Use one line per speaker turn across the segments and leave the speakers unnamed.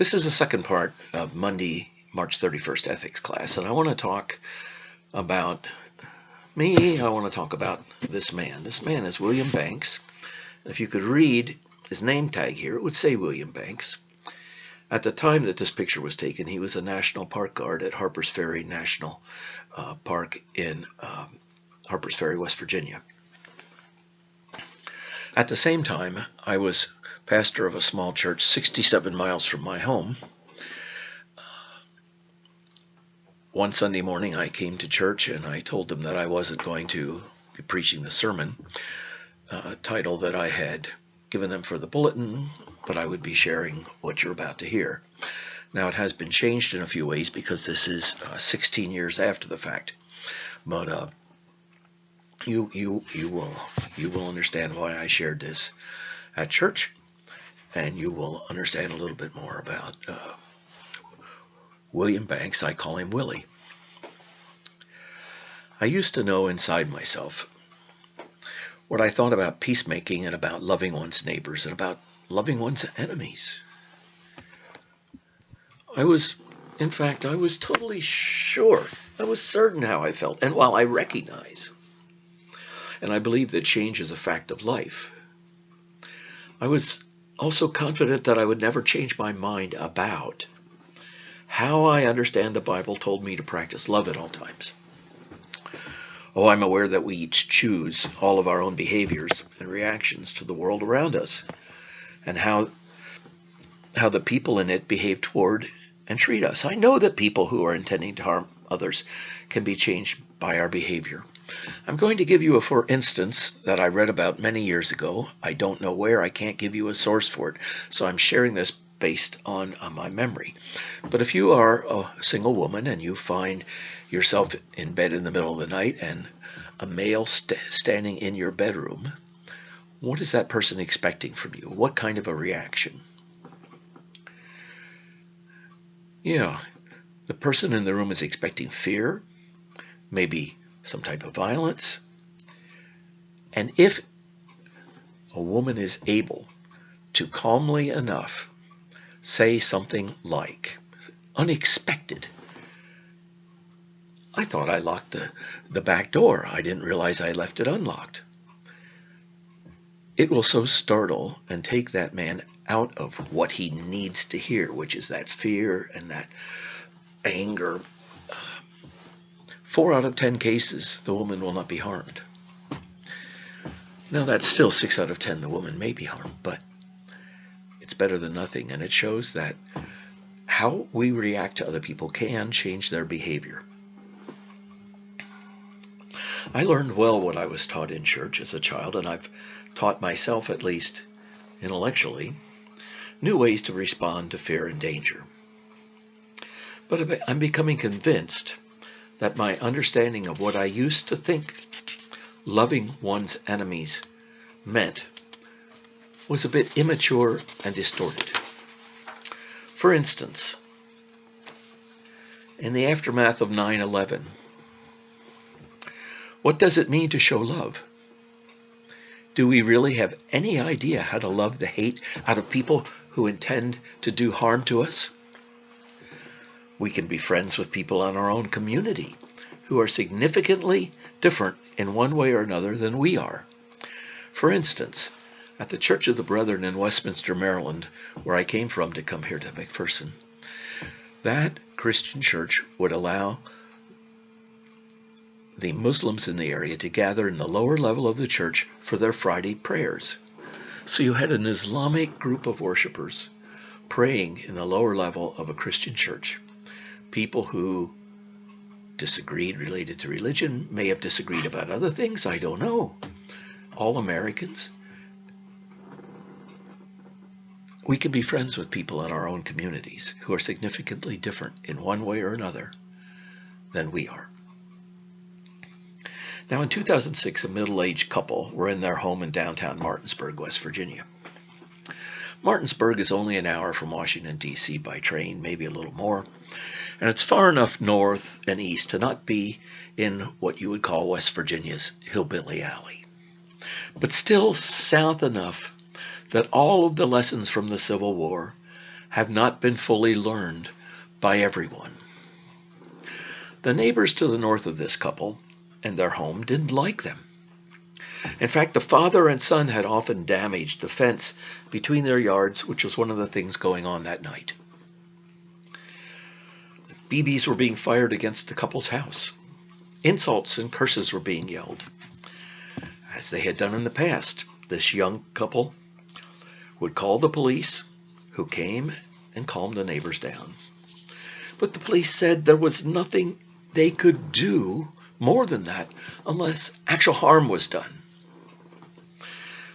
This is the second part of Monday, March 31st ethics class, and I want to talk about me. I want to talk about this man. This man is William Banks. If you could read his name tag here, it would say William Banks. At the time that this picture was taken, he was a National Park Guard at Harpers Ferry National Park in Harpers Ferry, West Virginia. At the same time, I was pastor of a small church 67 miles from my home. One Sunday morning I came to church and I told them that I wasn't going to be preaching the sermon title that I had given them for the bulletin, but I would be sharing what you're about to hear. Now it has been changed in a few ways because this is 16 years after the fact, but you will understand why I shared this at church, and you will understand a little bit more about William Banks. I call him Willie. I used to know inside myself what I thought about peacemaking and about loving one's neighbors and about loving one's enemies. I was totally sure. I was certain how I felt. And while I recognize and I believe that change is a fact of life, I was also confident that I would never change my mind about how I understand the Bible told me to practice love at all times. Oh, I'm aware that we each choose all of our own behaviors and reactions to the world around us, and how the people in it behave toward and treat us. I know that people who are intending to harm others can be changed by our behavior. I'm going to give you a for instance that I read about many years ago. I don't know where. I can't give you a source for it, so I'm sharing this based on my memory. But if you are a single woman and you find yourself in bed in the middle of the night and a male standing in your bedroom, what is that person expecting from you? What kind of a reaction? Yeah, the person in the room is expecting fear, maybe some type of violence. And if a woman is able to calmly enough say something like, unexpected, I thought I locked the back door. I didn't realize I left it unlocked. It will so startle and take that man out of what he needs to hear, which is that fear and that anger. 4 out of 10 cases, the woman will not be harmed. Now that's still 6 out of 10 the woman may be harmed, but it's better than nothing, and it shows that how we react to other people can change their behavior. I learned well what I was taught in church as a child, and I've taught myself, at least intellectually, new ways to respond to fear and danger. But I'm becoming convinced that my understanding of what I used to think loving one's enemies meant was a bit immature and distorted. For instance, in the aftermath of 9/11, what does it mean to show love? Do we really have any idea how to love the hate out of people who intend to do harm to us? We can be friends with people in our own community who are significantly different in one way or another than we are. For instance, at the Church of the Brethren in Westminster, Maryland, where I came from to come here to McPherson, that Christian church would allow the Muslims in the area to gather in the lower level of the church for their Friday prayers. So you had an Islamic group of worshipers praying in the lower level of a Christian church. People who disagreed related to religion, may have disagreed about other things, I don't know. All Americans. We can be friends with people in our own communities who are significantly different in one way or another than we are. Now in 2006, a middle-aged couple were in their home in downtown Martinsburg, West Virginia. Martinsburg is only an hour from Washington, D.C. by train, maybe a little more, and it's far enough north and east to not be in what you would call West Virginia's hillbilly alley, but still south enough that all of the lessons from the Civil War have not been fully learned by everyone. The neighbors to the north of this couple and their home didn't like them. In fact, the father and son had often damaged the fence between their yards, which was one of the things going on that night. BBs were being fired against the couple's house. Insults and curses were being yelled. As they had done in the past, this young couple would call the police, who came and calmed the neighbors down. But the police said there was nothing they could do more than that unless actual harm was done.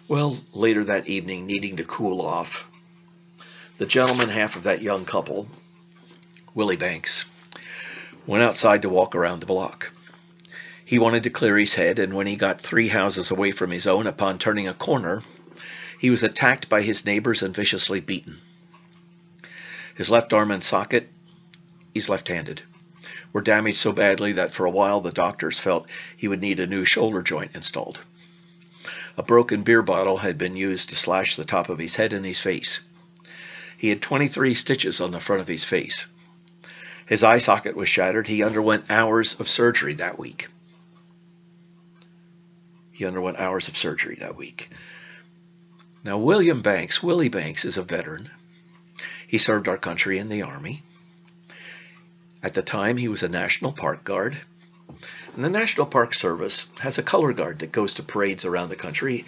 Well, later that evening, needing to cool off, the gentleman half of that young couple, Willie Banks, went outside to walk around the block. He wanted to clear his head, and when he got 3 houses away from his own, upon turning a corner, he was attacked by his neighbors and viciously beaten. His left arm and socket, he's left-handed, were damaged so badly that for a while the doctors felt he would need a new shoulder joint installed. A broken beer bottle had been used to slash the top of his head and his face. He had 23 stitches on the front of his face. His eye socket was shattered. He underwent hours of surgery that week. Now, Willie Banks is a veteran. He served our country in the Army. At the time, he was a National Park Guard. And the National Park Service has a color guard that goes to parades around the country,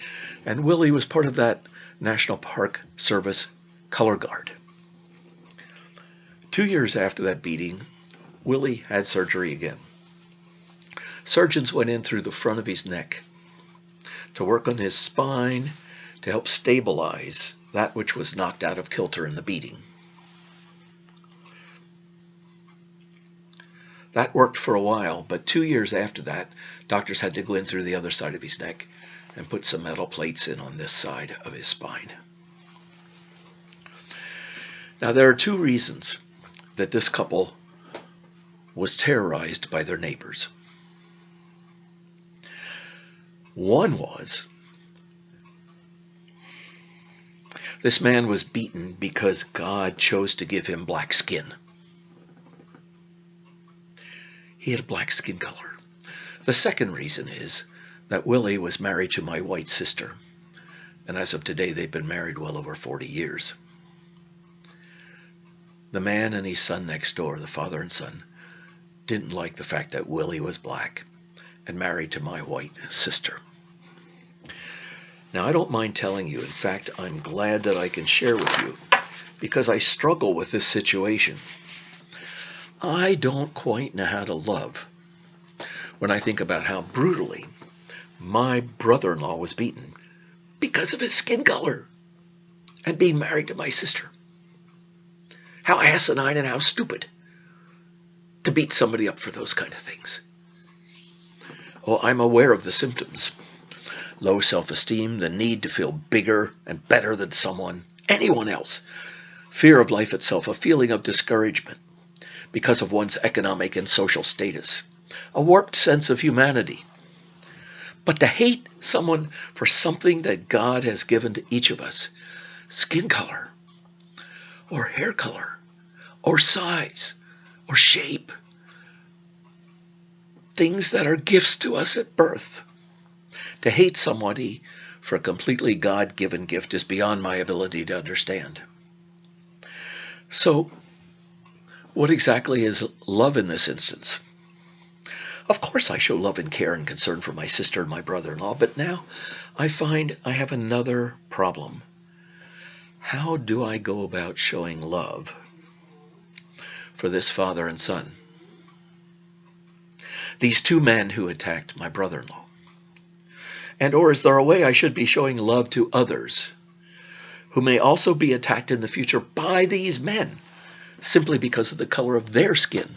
and Willie was part of that National Park Service color guard. 2 years after that beating, Willie had surgery again. Surgeons went in through the front of his neck to work on his spine to help stabilize that which was knocked out of kilter in the beating. That worked for a while, but 2 years after that, doctors had to go in through the other side of his neck and put some metal plates in on this side of his spine. Now, there are 2 reasons that this couple was terrorized by their neighbors. One was, this man was beaten because God chose to give him black skin. He had a black skin color. The second reason is that Willie was married to my white sister, and as of today, they've been married well over 40 years. The man and his son next door, the father and son, didn't like the fact that Willie was black and married to my white sister. Now, I don't mind telling you, in fact, I'm glad that I can share with you, because I struggle with this situation. I don't quite know how to love when I think about how brutally my brother-in-law was beaten because of his skin color and being married to my sister. How asinine and how stupid to beat somebody up for those kind of things. Oh, I'm aware of the symptoms. Low self-esteem, the need to feel bigger and better than anyone else. Fear of life itself, a feeling of discouragement because of one's economic and social status. A warped sense of humanity. But to hate someone for something that God has given to each of us, skin color, or hair color, or size, or shape, things that are gifts to us at birth. To hate somebody for a completely God-given gift is beyond my ability to understand. So, what exactly is love in this instance? Of course I show love and care and concern for my sister and my brother-in-law, but now I find I have another problem. How do I go about showing love for this father and son? These 2 men who attacked my brother-in-law. And or is there a way I should be showing love to others who may also be attacked in the future by these men simply because of the color of their skin?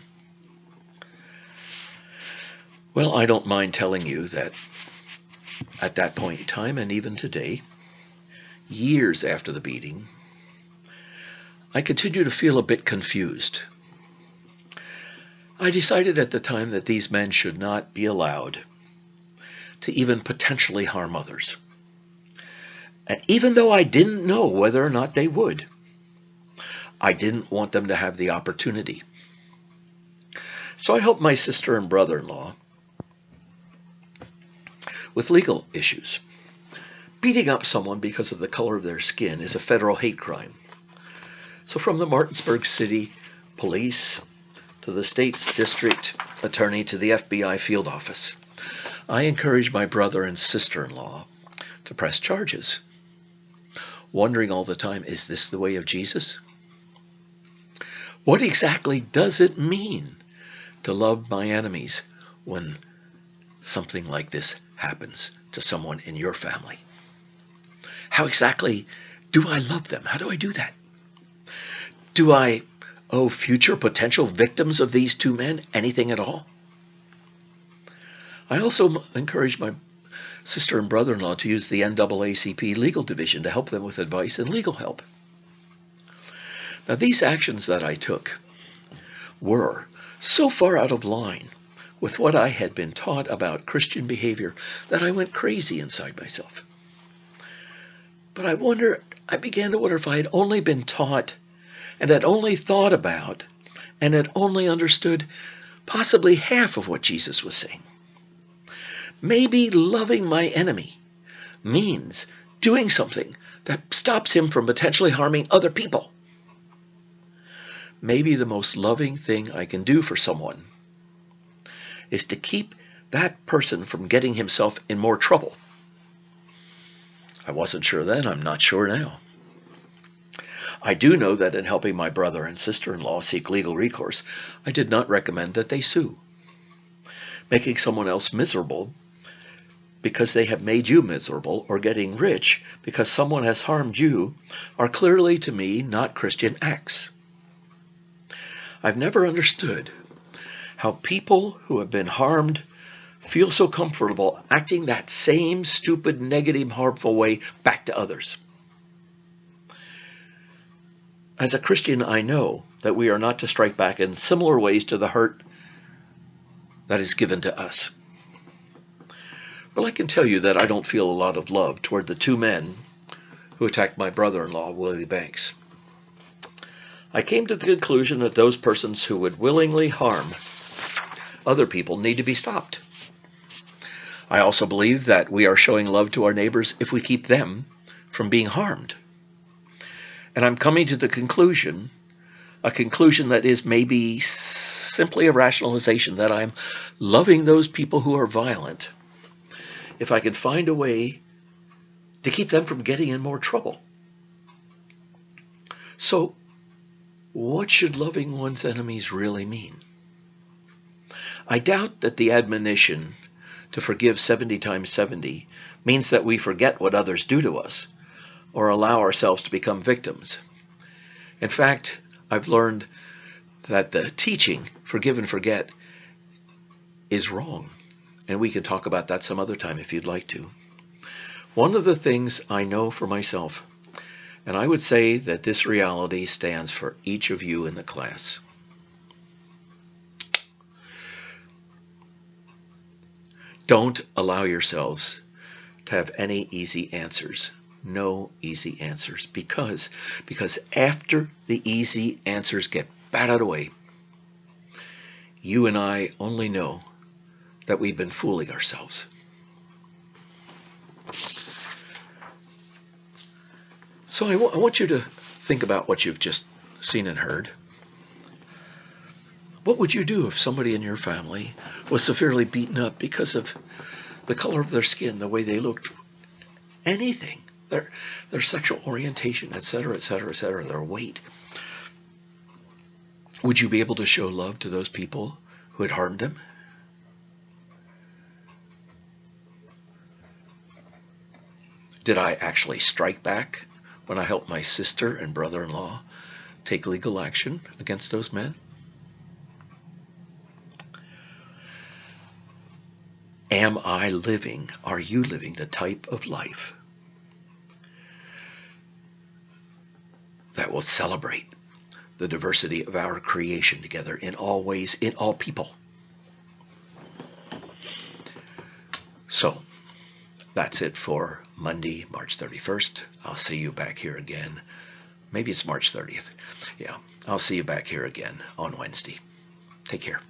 Well, I don't mind telling you that at that point in time, and even today, years after the beating, I continue to feel a bit confused. I decided at the time that these men should not be allowed to even potentially harm others. And even though I didn't know whether or not they would, I didn't want them to have the opportunity. So I helped my sister and brother-in-law with legal issues. Beating up someone because of the color of their skin is a federal hate crime. So from the Martinsburg City Police to the state's district attorney to the FBI field office, I encouraged my brother and sister-in-law to press charges, wondering all the time, is this the way of Jesus? What exactly does it mean to love my enemies when something like this happens to someone in your family? How exactly do I love them? How do I do that? Do I owe future potential victims of these two men anything at all? I also encouraged my sister and brother-in-law to use the NAACP legal division to help them with advice and legal help. Now, these actions that I took were so far out of line with what I had been taught about Christian behavior that I went crazy inside myself. But I began to wonder if I had only been taught and had only thought about and had only understood possibly half of what Jesus was saying. Maybe loving my enemy means doing something that stops him from potentially harming other people. Maybe the most loving thing I can do for someone is to keep that person from getting himself in more trouble. I wasn't sure then, I'm not sure now. I do know that in helping my brother and sister-in-law seek legal recourse, I did not recommend that they sue. Making someone else miserable because they have made you miserable or getting rich because someone has harmed you are clearly to me not Christian acts. I've never understood how people who have been harmed feel so comfortable acting that same stupid, negative, harmful way back to others. As a Christian, I know that we are not to strike back in similar ways to the hurt that is given to us. But I can tell you that I don't feel a lot of love toward the two men who attacked my brother-in-law, Willie Banks. I came to the conclusion that those persons who would willingly harm other people need to be stopped. I also believe that we are showing love to our neighbors if we keep them from being harmed. And I'm coming to the conclusion, a conclusion that is maybe simply a rationalization, that I'm loving those people who are violent if I can find a way to keep them from getting in more trouble. So, what should loving one's enemies really mean? I doubt that the admonition to forgive 70 times 70 means that we forget what others do to us or allow ourselves to become victims. In fact, I've learned that the teaching, forgive and forget, is wrong. And we can talk about that some other time if you'd like to. One of the things I know for myself, and I would say that this reality stands for each of you in the class. Don't allow yourselves to have any easy answers. No easy answers. Because after the easy answers get batted away, you and I only know that we've been fooling ourselves. So I want you to think about what you've just seen and heard. What would you do if somebody in your family was severely beaten up because of the color of their skin, the way they looked, anything, their sexual orientation, etc., etc., etc., their weight? Would you be able to show love to those people who had harmed them? Did I actually strike back when I helped my sister and brother-in-law take legal action against those men? Are you living the type of life that will celebrate the diversity of our creation together in all ways, in all people? So, that's it for Monday, March 31st. I'll see you back here again Maybe it's March 30th. Yeah, I'll see you back here again on Wednesday. Take care.